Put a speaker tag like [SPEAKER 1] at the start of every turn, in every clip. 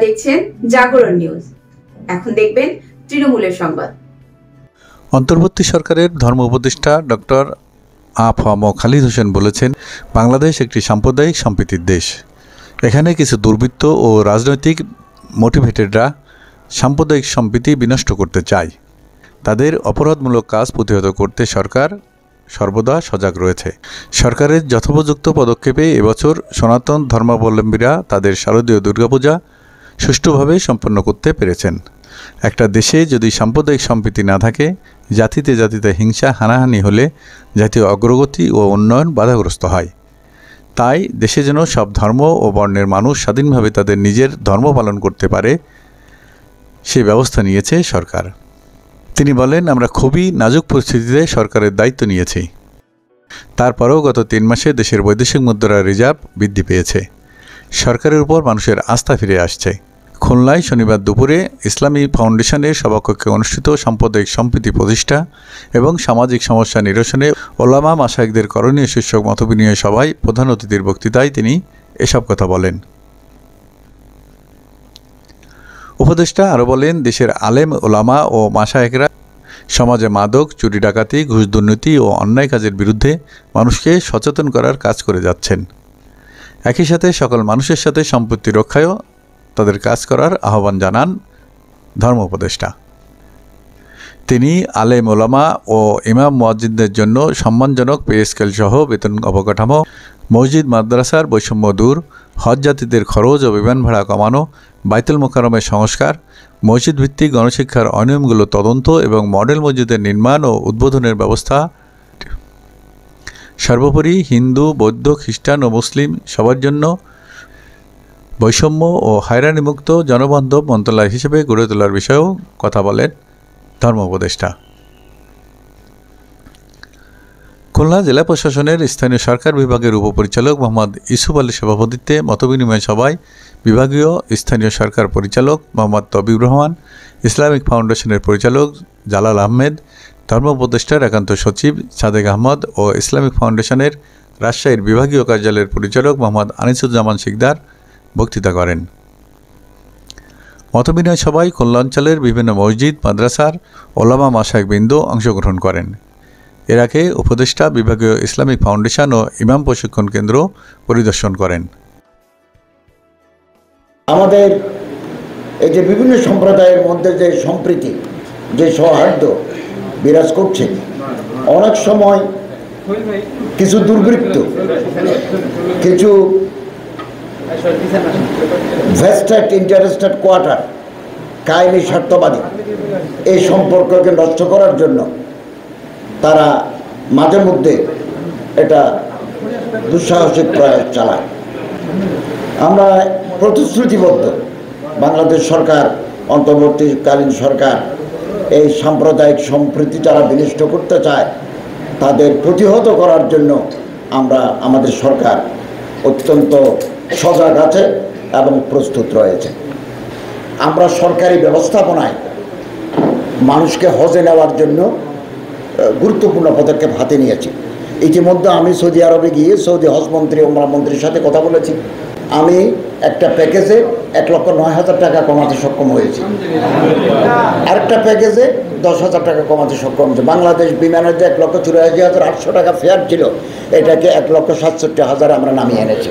[SPEAKER 1] দেখছেন জাগরণ নিউজ। এখন দেখবেন তৃণমূলের সংবাদ।
[SPEAKER 2] অন্তর্বর্তী সরকারের ধর্ম উপদেষ্টা ডক্টর আ.ফ.ম. খালিদ হোসেন বলেছেন, বাংলাদেশ একটি সাম্প্রদায়িক সম্প্রীতির দেশ। এখানে কিছু দুর্বৃত্ত ও রাজনৈতিক মোটিভেটেডরা সাম্প্রদায়িক সম্প্রীতি বিনষ্ট করতে চায়। তাদের অপরাধমূলক কাজ প্রতিহত করতে সরকার সর্বদা সজাগ রয়েছে। সরকারের যথোপযুক্ত পদক্ষেপে এবছর সনাতন ধর্মাবলম্বীরা তাদের শারদীয় দুর্গাপূজা সুষ্ঠুভাবে সম্পন্ন করতে পেরেছেন। একটা দেশে যদি সাম্প্রদায়িক সম্প্রীতি না থাকে, জাতিতে জাতিতে হিংসা হানাহানি হলে জাতীয় অগ্রগতি ও উন্নয়ন বাধাগ্রস্ত হয়। তাই দেশে যেন সব ধর্ম ও বর্ণের মানুষ স্বাধীনভাবে তাদের নিজের ধর্ম পালন করতে পারে, সে ব্যবস্থা নিয়েছে সরকার। তিনি বলেন, আমরা খুবই নাজুক পরিস্থিতিতে সরকারের দায়িত্ব নিয়েছি। তারপরেও গত 3 মাসে দেশের বৈদেশিক মুদ্রা রিজার্ভ বৃদ্ধি পেয়েছে। সরকারের উপর মানুষের আস্থা ফিরে আসছে। খুলনায় শনিবার দুপুরে ইসলামী ফাউন্ডেশনের সভাকক্ষে অনুষ্ঠিত সাম্প্রদায়িক সম্প্রীতি প্রতিষ্ঠা এবং সামাজিক সমস্যা নিরসনে ওলামা মাশায়েখদের করণীয় শীর্ষক মতবিনিময় সভায় প্রধান অতিথির বক্তৃতায় তিনি এসব কথা বলেন। উপদেষ্টা আরও বলেন, দেশের আলেম ওলামা ও মাশায়েখরা সমাজে মাদক, চুরি ডাকাতি, ঘুষ দুর্নীতি ও অন্যায় কাজের বিরুদ্ধে মানুষকে সচেতন করার কাজ করে যাচ্ছেন। একই সাথে সকল মানুষের সাথে সম্পত্তি রক্ষায়ও তাদের কাজ করার আহ্বান জানান ধর্ম উপদেষ্টা। তিনি আলেম ওলামা ও ইমাম মুয়াজ্জিনদের জন্য সম্মানজনক পে স্কেল সহ বেতন অবকাঠামো, মসজিদ মাদ্রাসার বৈষম্য দূর, হজ যাত্রীদের খরচ ও বিমান ভাড়া কমানো, বাইতুল মোকাররমের সংস্কার, মসজিদ ভিত্তিক গণশিক্ষার অনিয়মগুলো তদন্ত এবং মডেল মসজিদের নির্মাণ ও উদ্বোধনের ব্যবস্থা, সর্বোপরি হিন্দু, বৌদ্ধ, খ্রিস্টান ও মুসলিম সবার জন্য বৈষম্য ও হয়রানিমুক্ত জনবান্ধব মন্ত্রণালয় হিসেবে গড়ে তোলার বিষয়েও কথা বলেন ধর্ম উপদেষ্টা। খুলনা জেলা প্রশাসনের স্থানীয় সরকার বিভাগের উপপরিচালক মোহাম্মদ ইউসুফ আলীর সভাপতিত্বে মতবিনিময় সভায় বিভাগীয় স্থানীয় সরকার পরিচালক মোহাম্মদ তবিবুর রহমান, ইসলামিক ফাউন্ডেশনের পরিচালক জালাল আহমেদ, ধর্ম উপদেষ্টার একান্ত সচিব সাদেক আহমদ ও ইসলামিক ফাউন্ডেশনের রাজশাহীর বিভাগীয় কার্যালয়ের পরিচালক মোহাম্মদ আনিসুজ্জামান শিকদার বক্তৃতা করেন। মতবিনিময় সভায় খুলনা অঞ্চলের বিভিন্ন মসজিদ মাদ্রাসার ওলামা মাশায়েখবৃন্দ অংশগ্রহণ করেন। এর আগে উপদেষ্টা বিভাগীয় ইসলামিক ফাউন্ডেশন ও ইমাম প্রশিক্ষণ কেন্দ্র পরিদর্শন করেন।
[SPEAKER 3] আমাদের এই যে বিভিন্ন সম্প্রদায়ের মধ্যে যে সম্প্রীতি, যে সৌহার্দ্য বিরাজ করছে, অনেক সময় কিছু দুর্বৃত্ত, কিছু ভেস্টেড ইন্টারেস্টেড কোয়ার্টার, কায়েমি স্বার্থবাদী এই সম্পর্ককে নষ্ট করার জন্য তারা মাঝে মধ্যে এটা দুঃসাহসিক প্রয়াস চালায়। আমরা প্রতিশ্রুতিবদ্ধ, বাংলাদেশ সরকার, অন্তর্বর্তীকালীন সরকার এই সাম্প্রদায়িক সম্প্রীতি যারা বিনষ্ট করতে চায় তাদের প্রতিহত করার জন্য আমাদের সরকার অত্যন্ত সজাগ আছে এবং প্রস্তুত রয়েছে। আমরা সরকারি ব্যবস্থাপনায় মানুষকে হজে নেওয়ার জন্য গুরুত্বপূর্ণ পদক্ষেপ হাতে নিয়েছি। ইতিমধ্যে আমি সৌদি আরবে গিয়ে সৌদি হজ মন্ত্রী, ওমরা মন্ত্রীর সাথে কথা বলেছি। আমি একটা প্যাকেজে 1,09,000 টাকা কমাতে সক্ষম হয়েছি, আরেকটা প্যাকেজে 10,000 টাকা কমাতে সক্ষম হয়েছে। বাংলাদেশ বিমানের যে 1,84,800 টাকা ফেয়ার ছিল, এটাকে 1,67,000 আমরা নামিয়ে এনেছি।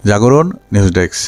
[SPEAKER 2] জাগরণ নিউজ ডেস্ক।